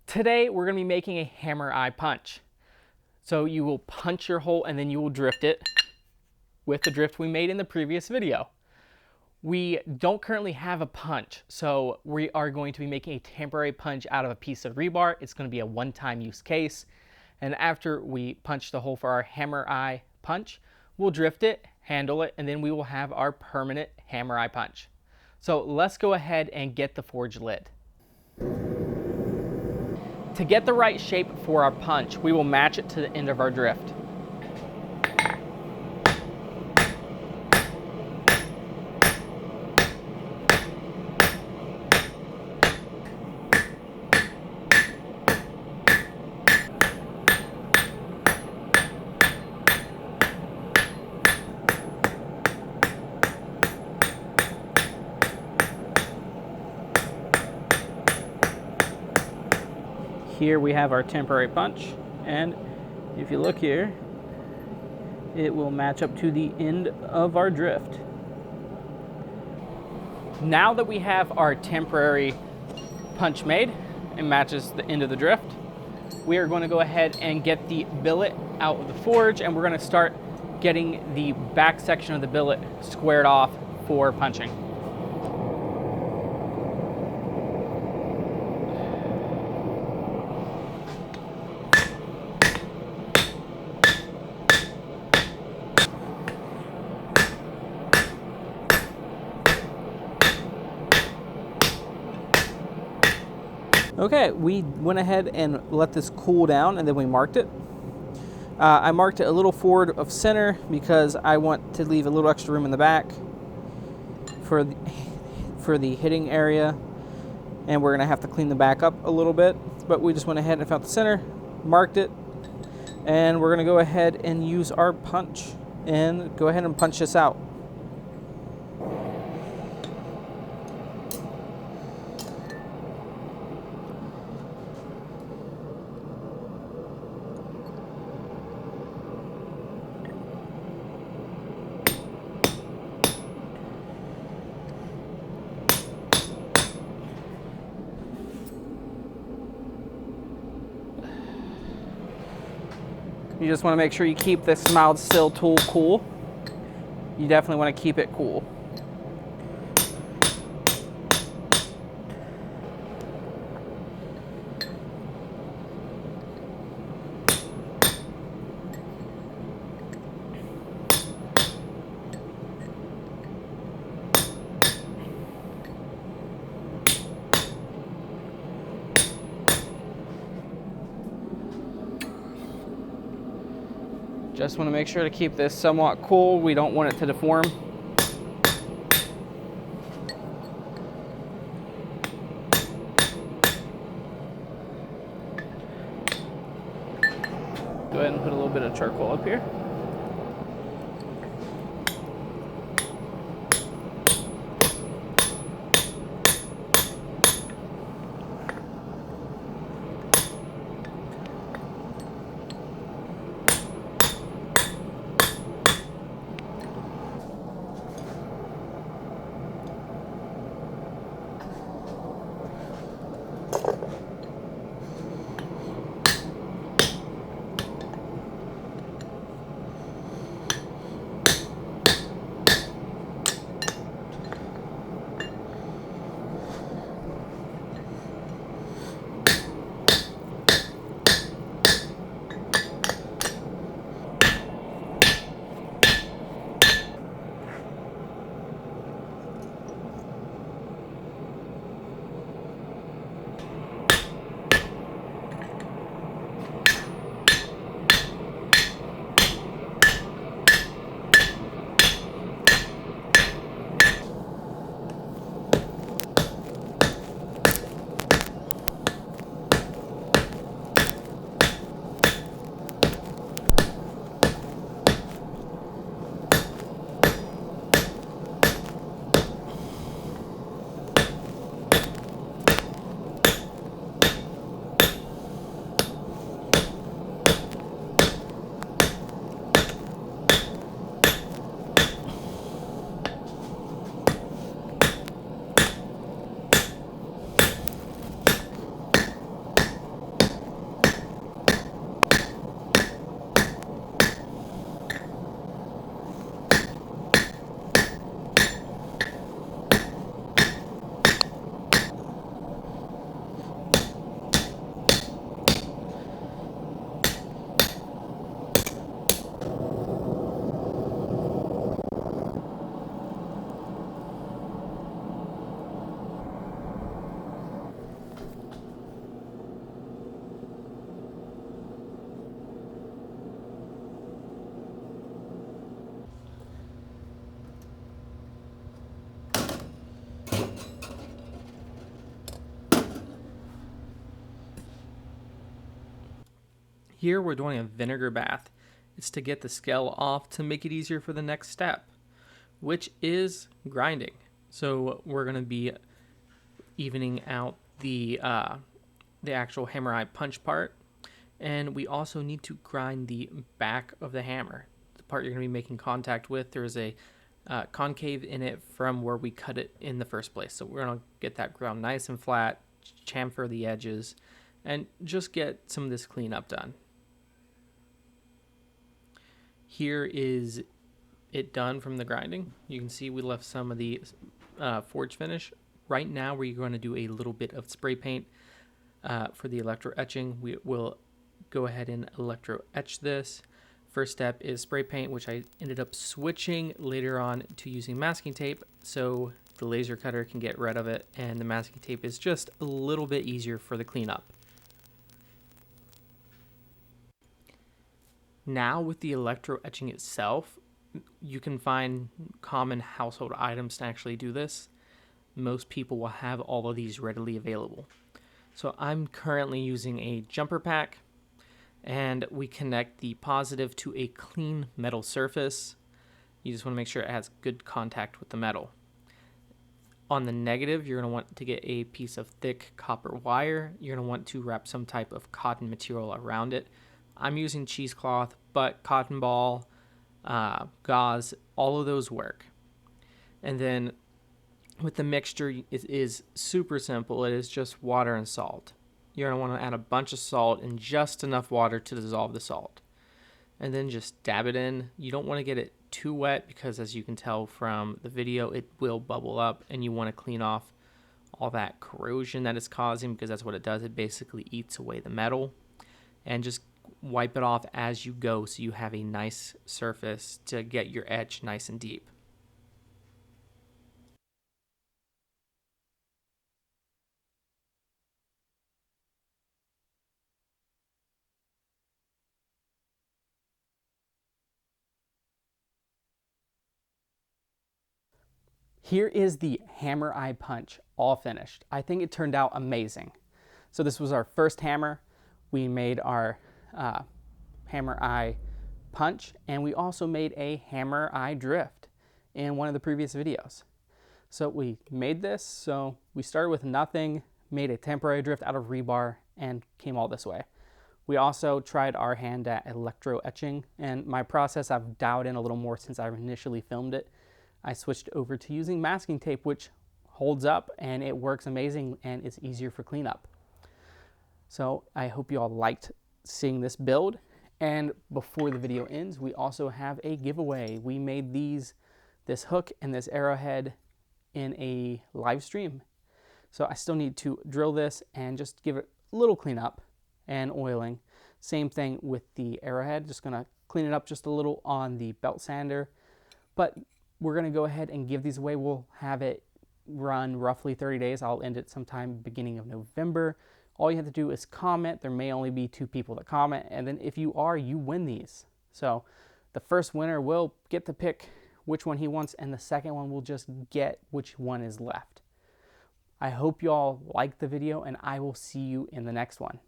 Today we're going to be making a hammer eye punch. So you will punch your hole and then you will drift it with the drift we made in the previous video. We don't currently have a punch, so we are going to be making a temporary punch out of a piece of rebar. It's going to be a one-time use case. And after we punch the hole for our hammer eye punch, we'll drift it, handle it, and then we will have our permanent hammer eye punch. So let's go ahead and get the forge lit. To get the right shape for our punch, we will match it to the end of our drift. Here we have our temporary punch, and if you look here, it will match up to the end of our drift. Now that we have our temporary punch made, it matches the end of the drift, we are going to go ahead and get the billet out of the forge, and we're going to start getting the back section of the billet squared off for punching. Okay, we went ahead and let this cool down, and then we marked it. I marked it a little forward of center because I want to leave a little extra room in the back for the hitting area, and we're gonna have to clean the back up a little bit, but we just went ahead and found the center, marked it, and we're gonna go ahead and use our punch and go ahead and punch this out. You just want to make sure you keep this mild steel tool cool. You definitely want to keep it cool. Just want to make sure to keep this somewhat cool. We don't want it to deform. Go ahead and put a little bit of charcoal up here. Here we're doing a vinegar bath. It's to get the scale off to make it easier for the next step, which is grinding. So we're going to be evening out the actual hammer eye punch part, and we also need to grind the back of the hammer, the part you're going to be making contact with. There's a concave in it from where we cut it in the first place. So we're going to get that ground nice and flat, chamfer the edges, and just get some of this cleanup done. Here is it done from the grinding. You can see we left some of the forge finish. Right now we're going to do a little bit of spray paint for the electro etching. We will go ahead and electro etch this. First step is spray paint, which I ended up switching later on to using masking tape so the laser cutter can get rid of it, and the masking tape is just a little bit easier for the cleanup. Now with the electro etching itself, you can find common household items to actually do this. Most people will have all of these readily available. So I'm currently using a jumper pack, and we connect the positive to a clean metal surface. You just want to make sure it has good contact with the metal. On the negative, you're going to want to get a piece of thick copper wire. You're going to want to wrap some type of cotton material around it. I'm using cheesecloth, but cotton ball, gauze, all of those work. And then with the mixture, it is super simple. It is just water and salt. You're going to want to add a bunch of salt and just enough water to dissolve the salt. And then just dab it in. You don't want to get it too wet because, as you can tell from the video, it will bubble up, and you want to clean off all that corrosion that it's causing, because that's what it does. It basically eats away the metal. And just wipe it off as you go so you have a nice surface to get your etch nice and deep. Here is the hammer eye punch all finished. I think it turned out amazing. So this was our first hammer. We made our hammer eye punch, and we also made a hammer eye drift in one of the previous videos. So we made this, so we started with nothing, made a temporary drift out of rebar, and came all this way. We also tried our hand at electro etching, and my process I've dialed in a little more since I initially filmed it. I switched over to using masking tape, which holds up and it works amazing and it's easier for cleanup. So I hope you all liked seeing this build. And before the video ends, we also have a giveaway. We made this hook and this arrowhead in a live stream. So I still need to drill this and just give it a little cleanup and oiling. Same thing with the arrowhead, just gonna clean it up just a little on the belt sander. But we're gonna go ahead and give these away. We'll have it run roughly 30 days. I'll end it sometime beginning of November. All you have to do is comment. There may only be 2 people that comment, and then if you win these. So the first winner will get to pick which one he wants, and the second one will just get which one is left. I hope you all liked the video, and I will see you in the next one.